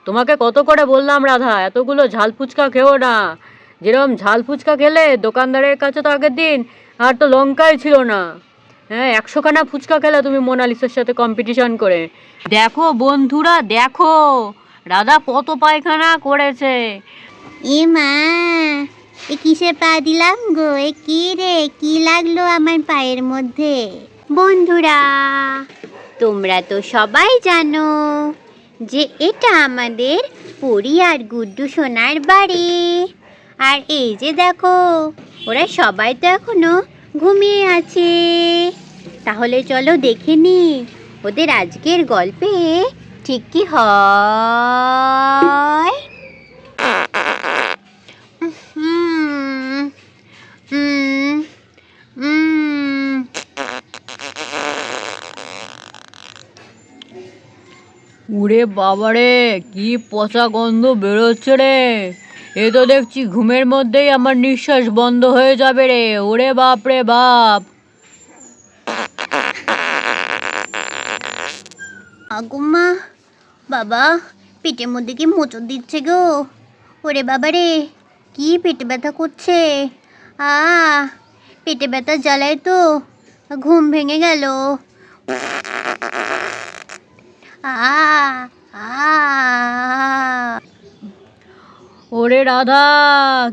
তোমাকে কত করে বললাম রাধা, এতগুলো ঝাল ফুচকা খেও না। যেরকম ঝাল ফুচকা খেলে দোকানদারের কাছে তো আগের দিন আর তো লঙ্কাই ছিল না। হ্যাঁ, 100খানা ফুচকা খেলে তুমি মোনালিসার সাথে কম্পিটিশন করে। দেখো বন্ধুরা, দেখো রাধা কত পায়খানা করেছে। এ মা, এ কিসে পা দিলাম গো? এ কি রে, কি লাগলো আমার পায়ের মধ্যে? বন্ধুরা, তোমরা তো সবাই জানো যে এটা আমাদের পরি আর গুড্ডু সোনার বাড়ি। আর এই যে দেখো, ওরা সবাই তো এখনো ঘুমিয়ে আছে। তাহলে চলো দেখে নি ওদের আজকের গল্পে ঠিক কি হয়। হুম হুম হুম উরে বাবারে, কি পচা গন্ধ বেরোচ্ছে রে। এ তো দেখছি ঘুমের মধ্যেই আমার নিঃশ্বাস বন্ধ হয়ে যাবে রে। ওরে বাপ রে বাপ। আগুমা, বাবা, পেটের মধ্যে কি মোচড় দিচ্ছে গো? ওরে বাবা রে, কি পেটে ব্যথা করছে। আ পেটে ব্যথার জ্বালায় তো ঘুম ভেঙে গেল। আ আ ওরে রাধা,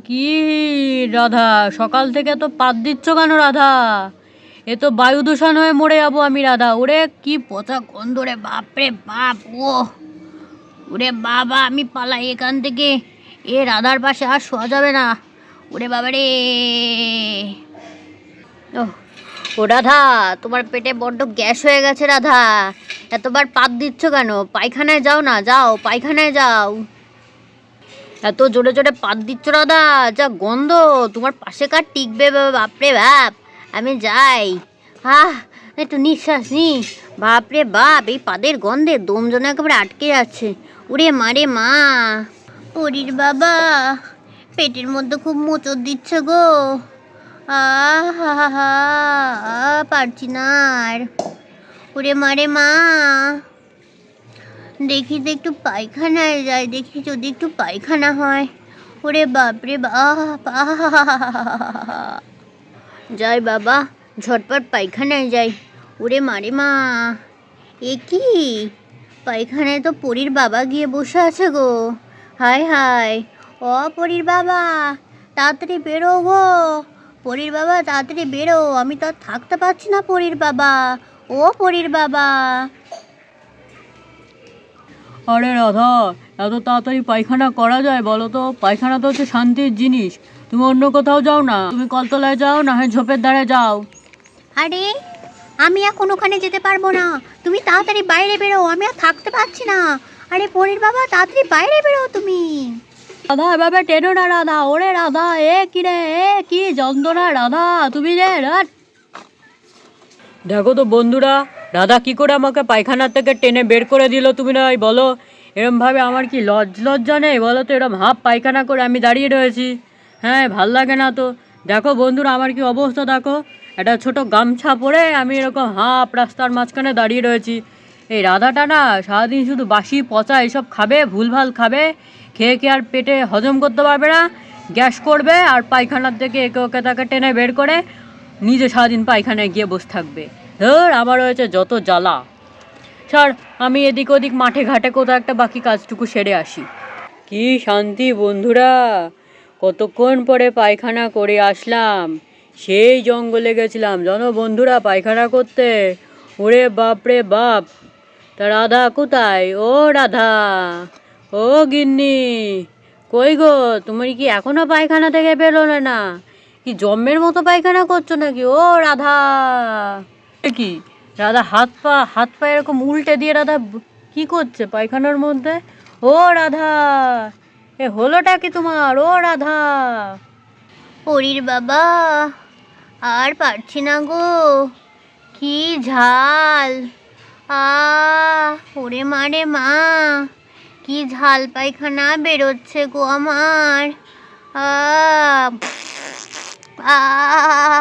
কি রাধা, সকাল থেকে তো পাত দিচ্ছ কেন রাধা? এ তো বায়ু দূষণ হয়ে মরে যাবো আমি রাধা। ওরে কি পচা গন্ধ রে, বাপ রে বাপ। ওরে বাবা, আমি পালাই এখান থেকে। এ রাধার পাশে আর শোয়া যাবে না। ওরে বাবা রে। ও রাধা, তোমার পেটে বড্ড গ্যাস হয়ে গেছে রাধা। এতবার পাত দিচ্ছ কেন? পায়খানায় যাও না, যাও পায়খানায় যাও। এত জোরে জোরে পাত দিচ্ছ রাধা, যা গন্ধ। তোমার পাশে কার টিকবে বাপরে বাপ। আমি যাই। একটু নিঃশ্বাস নি। বাপরে বাপ, এই পাদের গন্ধে দম যেন একেবারে আটকে যাচ্ছে। ওরে মারে মা। পরির বাবা, পেটের মধ্যে খুব মোচড় দিচ্ছে গো। হা পারছি না আর। ওরে মারে মা, দেখি তো একটু পায়খানায় যাই, দেখি যদি একটু পায়খানা হয়। ওরে বাপরে বাপ। যাই বাবা, ঝটপট পায়খানায় যাই। ওরে মারে মা, এ কি, পায়খানায় তো পরির বাবা গিয়ে বসে আছে গো। হায় হায়, ও পরির বাবা, তাড়াতাড়ি বেরো গো। পরির বাবা তাড়াতাড়ি বেরো, আমি তো আর থাকতে পারছি না পরির বাবা। ও পরির বাবা। আরে রাধা, এত তাড়াতাড়ি পায়খানা করা যায় বলো তো? পায়খানা তো হচ্ছে শান্তির জিনিস। তুমি অন্য কোথাও যাও না, তুমি কলতলায় যাও, না হয় ঝোপের ধারে যাও। আরে, আমি এখন ওখানে যেতে পারবো না। তুমি তাড়াতাড়ি বাইরে বেরো, আমি আর থাকতে পারছি না। আরে পরির বাবা, তাড়াতাড়ি বাইরে বেরো তুমি। রাধা, এভাবে টেনো না রাধা। ওরে রাধা, এ কি রে, এ কি যন্ত্রণা রাধা, তুমি রে রাত। দেখো তো বন্ধুরা, রাধা কি করে আমাকে পায়খানার থেকে টেনে বের করে দিল, তুমি নাই বলো? এরমভাবে আমার কি লজ্জা নেই বলো তো? এরম হাফ পায়খানা করে আমি দাঁড়িয়ে রয়েছি। হ্যাঁ, ভাল লাগে না তো। দেখো বন্ধুরা, আমার কি অবস্থা দেখো। একটা ছোট গামছা পরে আমি এরকম হাফ রাস্তার মাঝখানে দাঁড়িয়ে রয়েছি। এই রাধাটা না সারাদিন শুধু বাসি পচা এসব খাবে, ভুলভাল খাবে। খেয়ে খেয়ে আর পেটে হজম করতে পারবে না, গ্যাস করবে, আর পায়খানার থেকে একে ওকে তাকে টেনে বের করে নিজে সারাদিন পায়খানায় গিয়ে বসে থাকবে। ধর, আমার হয়েছে যত জ্বালা। স্যার, আমি এদিক ওদিক মাঠে ঘাটে কোথাও একটা বাকি কাজটুকু সেরে আসি। কি শান্তি বন্ধুরা, কতক্ষণ পরে পায়খানা করে আসলাম। সেই জঙ্গলে গেছিলাম জানো বন্ধুরা পায়খানা করতে। ওরে বাপরে বাপ। তা রাধা কোথায়? ও রাধা, ও গিন্নি, কই গো? তুমি কি এখনো পায়খানা থেকে বেরোলে না? কি জম্মের মতো পায়খানা করছো নাকি? ও রাধা। কি রাধা, হাত পা এরকম উল্টে দিয়ে রাধা কি করছে পায়খানার মধ্যে? ও রাধা, এ হলোটা কি তোমার? ও রাধা। পরির বাবা, আর পারছি না গো, কি ঝাল। ওরে মারে মা, কি ঝাল পায়খানা বেরোচ্ছে গো আমার। আহ আহ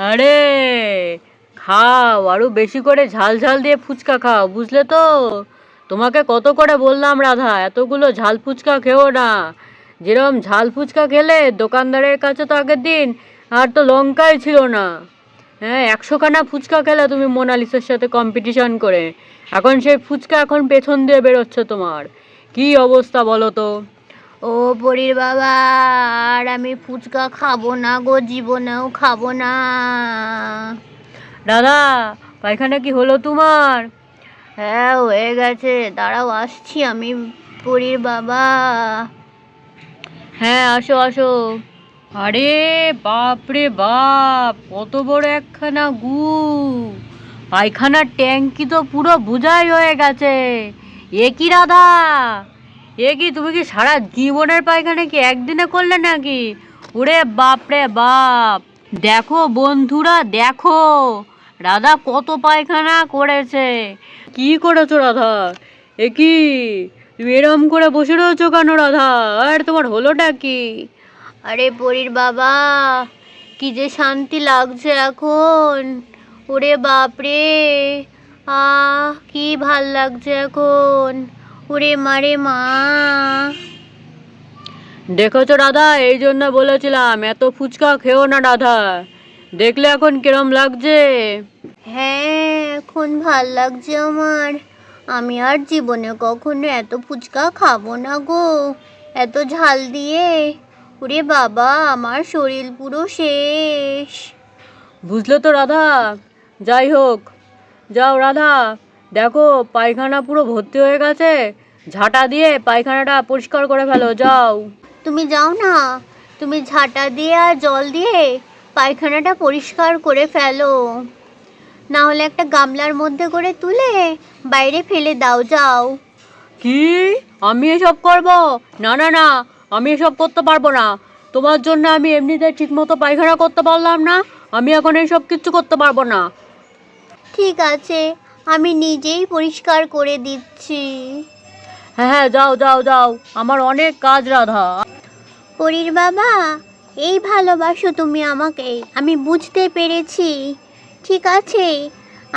আরে খাও, আরো বেশি করে ঝাল ঝাল দিয়ে ফুচকা খাও, বুঝলে তো? তোমাকে কত করে বললাম রাধা, এতগুলো ঝাল ফুচকা খেও না। যেরকম ঝাল ফুচকা খেলে দোকানদারের কাছে তো আগের দিন আর তো লঙ্কাই ছিল না। হ্যাঁ, 100খানা ফুচকা খেলে তুমি মোনালিসার সাথে কম্পিটিশন করে, এখন সেই ফুচকা এখন পেছন দিয়ে বেরোচ্ছে তোমার। কি অবস্থা বলো তো? ও পরীর বাবা, আর আমি ফুচকা খাবো না গো, জীবনেও খাবো না। দাদা, পায়খানা কি হলো তোমার? হ্যাঁ, হয়ে গেছে, দাঁড়াও আসছি আমি পরীর বাবা। হ্যাঁ, আসো আসো। আরে বাপ রে বাপ, কত বড় একখানা গু! পায়খানার ট্যাঙ্কি তো পুরো বোঝাই হয়ে গেছে। এ কি রাধা, এ কি তুমি কি সারা জীবনের পায়খানা কি একদিনে করলে নাকি? ওরে বাপ রে বাপ, দেখো বন্ধুরা দেখো, রাধা কত পায়খানা করেছে। কি করেছো রাধা? এ কি তুমি এরম করে বসে রয়েছো কেন রাধা? আর তোমার হলোটা কি? আরে পরীর বাবা, কি যে শান্তি লাগছে এখন। ওরে বাপরে, কি ভাল লাগছে এখন। ওরে মারে মা। দেখেছো রাধা, এই জন্য বলেছিলাম এত ফুচকা খেও না রাধা। দেখলে এখন কিরম লাগছে? হ্যাঁ, এখন ভাল লাগছে আমার। আমি আর জীবনে কখনো এত ফুচকা খাবো না গো, এত ঝাল দিয়ে। ওরে বাবা, আমার শরীর পুরো শেষ। বুঝলে তো রাধা? যাই হোক, যাও রাধা, দেখো পায়খানা পুরো ভর্তি হয়ে গেছে, ঝাঁটা দিয়ে পায়খানাটা পরিষ্কার করে ফেলো, যাও। তুমি যাও না, তুমি ঝাঁটা দিয়ে আর জল দিয়ে পায়খানাটা পরিষ্কার করে ফেলো। না হলে একটা গামলার মধ্যে করে তুলে বাইরে ফেলে দাও, যাও। কি? আমি এসব করব? না না না, আমি এসব করতে পারবো না। তোমার জন্য আমি এমনিতে ঠিক মতো পায়খানা করতে পারলাম না, আমি এখন এইসব কিচ্ছু করতে পারবো না। ঠিক আছে, আমি নিজেই পরিষ্কার করে দিচ্ছি। হ্যাঁ হ্যাঁ, যাও যাও যাও, আমার অনেক কাজ রাধা। পরীর বাবা, এই ভালোবাসো তুমি আমাকে, আমি বুঝতে পেরেছি। ঠিক আছে,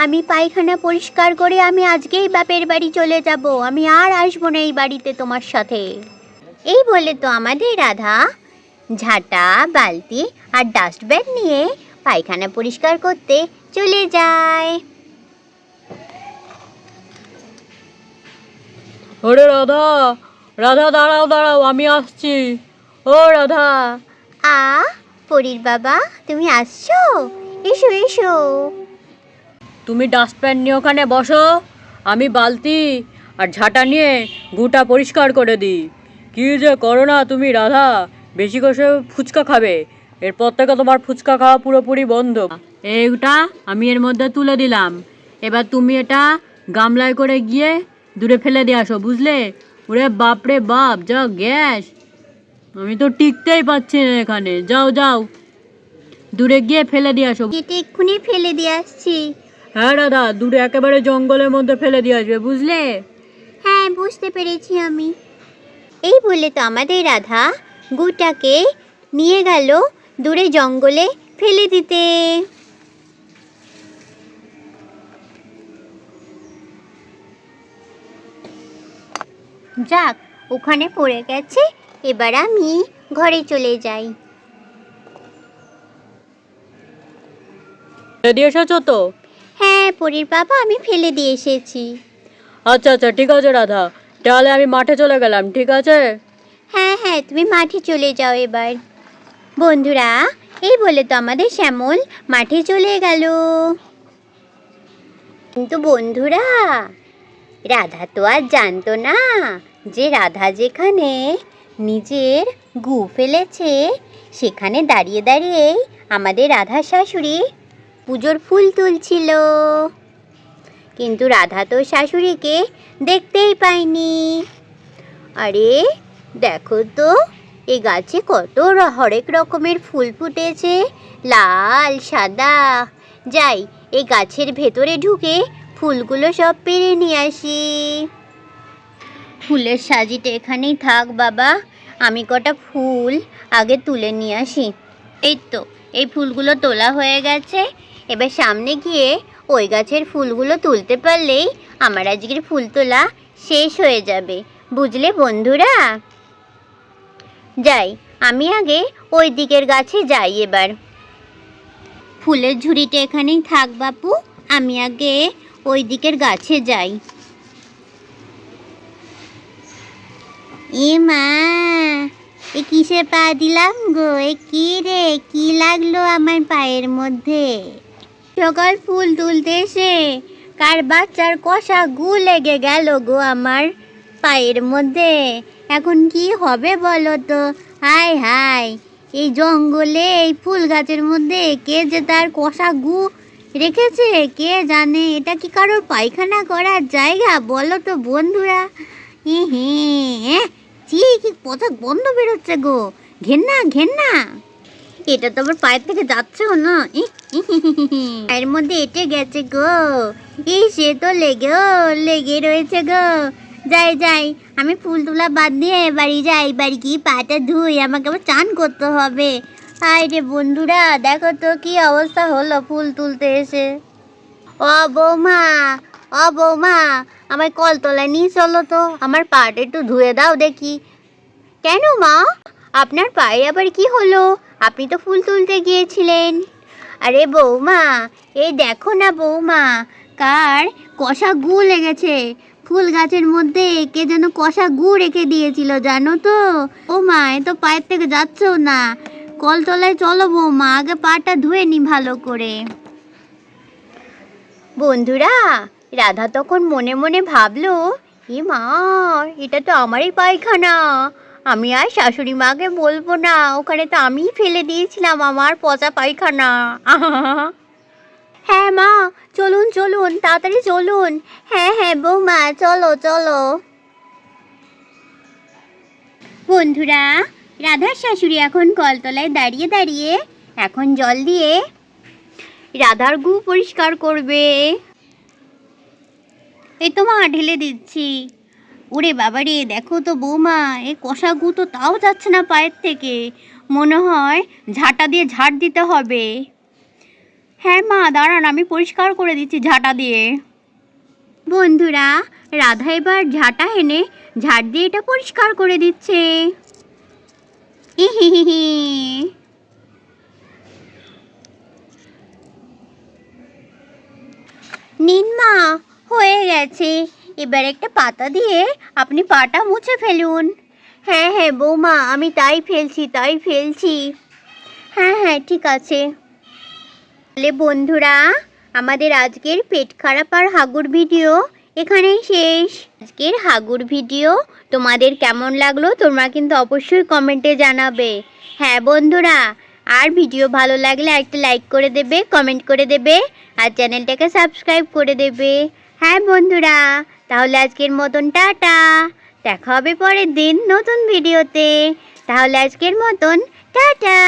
আমি পায়খানা পরিষ্কার করে আমি আজকেই বাপের বাড়ি চলে যাব, আমি আর আসবো না এই বাড়িতে তোমার সাথে। এই বলে তো আমাদের রাধা ঝাঁটা, বালতি আর ডাস্টবিন নিয়ে পায়খানা পরিষ্কার করতে চলে যায়। ওরে রাধা, রাধা দাঁড়াও দাঁড়াও, আমি আসছি। ও রাধা। পরীর বাবা, তুমি আসছো? এসো এসো। তুমি ডাস্টবিন নিয়ে ওখানে বসো, আমি বালতি আর ঝাঁটা নিয়ে গুটা পরিষ্কার করে দিই। কী যে করো না তুমি রাধা, বেশি করে ফুচকা খাবে, এরপর থেকে তোমার ফুচকা খাওয়া পুরোপুরি বন্ধ। এইটা আমি এর মধ্যে তুলে দিলাম, এবার তুমি এটা গামলায় করে গিয়ে দূরে ফেলে দিয়ে আসো, বুঝলে? ওরে বাপরে বাপ, যা গ্যাস, আমি তো টিকতেই পারছি না এখানে। যাও যাও, দূরে গিয়ে ফেলে দিয়ে আসো। কেটে এক্ষুনি ফেলে দিয়ে আসছি। হ্যাঁ দাদা, দূরে একেবারে জঙ্গলের মধ্যে ফেলে দিয়ে আসবে, বুঝলে? হ্যাঁ, বুঝতে পেরেছি আমি। এই বলে তো আমাদের রাধা গুটাকে নিয়ে গেল দূরে জঙ্গলে ফেলে দিতে। যাক, ওখানে পড়ে গেছে, এবার আমি ঘরে চলে যাই। ফেলে দিয়ে এসেছো তো? হ্যাঁ পরীর বাবা, আমি ফেলে দিয়ে এসেছি। আচ্ছা আচ্ছা, ঠিক আছে রাধা, তাহলে আমি মাঠে চলে গেলাম, ঠিক আছে? হ্যাঁ হ্যাঁ, তুমি মাঠে চলে যাও এবার। বন্ধুরা, এই বলে তো আমাদের শ্যামল মাঠে চলে গেল। কিন্তু বন্ধুরা, রাধা তো আর জানতো না যে রাধা যেখানে নিজের গু ফেলেছে সেখানে দাঁড়িয়ে দাঁড়িয়ে আমাদের রাধা শাশুড়ি পুজোর ফুল তুলছিল। কিন্তু রাধা তো শাশুড়িকে দেখতেই পায়নি। আরে দেখো তো, এই গাছে কত হরেক রকমের ফুল ফুটেছে, লাল, সাদা। যাই, এই গাছের ভেতরে ঢুকে ফুলগুলো সব পেরে নিয়ে আসি। ফুলের সাজিটা এখানেই থাক বাবা, আমি কটা ফুল আগে তুলে নিয়ে আসি। এই তো, এই ফুলগুলো তোলা হয়ে গেছে, এবার সামনে গিয়ে ওই গাছের ফুলগুলো তুলতে পারলেই আমার আজকের ফুল তোলা শেষ হয়ে যাবে, বুঝলে বন্ধুরা? যাই, আমি আগে ওই দিকের গাছে যাই এবার। ফুলের ঝুড়িটা এখানেই থাক বাপু, আমি আগে ওই দিকের গাছে যাই। এ মা, এ কিসে পা দিলাম গো? এ কি রে, কি লাগলো আমার পায়ের মধ্যে? সকাল ফুল তুলতে এসে কার বাচ্চার কষা গু লেগে গেল গো আমার পায়ের মধ্যে। এখন কি হবে বলো তো? হায় হায়, এই জঙ্গলে এই ফুল গাছের মধ্যে কে যে তার কষা গু রেখেছে কে জানে। এটা কি কারোর পায়খানা করার জায়গা বলো তো বন্ধুরা? চি, কি কথা গন্ধ বেরোচ্ছে গো, ঘেন্না ঘেন্না। এটা তো আবার পায়ের থেকে যাচ্ছেও না, পায়ের মধ্যে এঁটে গেছে গো। সে তো লেগে রয়েছে গো। যাই যাই, আমি ফুল তোলা বাদ দিয়ে বাড়ি যাই, বাড়ি গিয়ে পাটা ধুই, আমাকে আবার চান করতে হবে। হায় রে বন্ধুরা, দেখো তো কি অবস্থা হলো ফুল তুলতে এসে। ও বৌমা, ও বৌমা, আমার কলতলায় নিয়ে চলো তো, আমার পাটা একটু ধুয়ে দাও দেখি। কেন মা, আপনার পায়ে আবার কি হলো? আপনি তো ফুল তুলতে গিয়েছিলেন। আরে বৌমা, এই দেখো না বৌমা, কার কষা গু লেগেছে। ফুল গাছের মধ্যে কে যেন কষা গু রেখে দিয়েছিল জানো তো। ও মা, এ তো পায়ের থেকে যাচ্ছেও না। কলতলায় চলো বৌমা, আগে পাটা ধুয়ে নি ভালো করে। বন্ধুরা, রাধা তখন মনে মনে ভাবলো, এ মা, এটা তো আমারই পায়খানা। আমি আর শাশুড়ি মাকে বলবো না, ওখানে তো আমিই ফেলে দিয়েছিলাম আমার পচা পায়খানা। হ্যাঁ মা, চলুন চলুন, তাড়াতাড়ি চলুন। হ্যাঁ হ্যাঁ বৌমা, চলো চলো। বন্ধুরা, রাধার শাশুড়ি এখন কলতলায় দাঁড়িয়ে দাঁড়িয়ে এখন জল দিয়ে রাধার গু পরিষ্কার করবে। এই তো মা, ঢেলে দিচ্ছি। ওরে বাবা রে, দেখো তো বৌমা, এই কষা গু তো তাও যাচ্ছে না পায়ের থেকে। মনে হয় ঝাঁটা দিয়ে ঝাড় দিতে হবে। হ্যাঁ মা, দাঁড়ান, আমি পরিষ্কার করে দিচ্ছি ঝাঁটা দিয়ে। বন্ধুরা, রাধা এবার ঝাঁটা এনে ঝাড় দিয়ে এটা পরিষ্কার করে দিচ্ছে। নিন মা, হয়ে গেছে। এবার একটা পাতা দিয়ে আপনি পাটা মুছে ফেলুন। হ্যাঁ হ্যাঁ বৌমা, আমি তাই ফেলছি। হ্যাঁ হ্যাঁ, ঠিক আছে। তাহলে বন্ধুরা, আমাদের আজকের পেট খারাপ আর হাগুর ভিডিও এখানেই শেষ। আজকের হাগুর ভিডিও তোমাদের কেমন লাগলো তোমরা কিন্তু অবশ্যই কমেন্টে জানাবে। হ্যাঁ বন্ধুরা, আর ভিডিও ভালো লাগলে একটা লাইক করে দেবে, কমেন্ট করে দেবে, আর চ্যানেলটাকে সাবস্ক্রাইব করে দেবে। হ্যাঁ বন্ধুরা, তাহলে আজকের মতন টাটা। দেখা হবে পরের দিন নতুন ভিডিওতে। তাহলে আজকের মতন টাটা।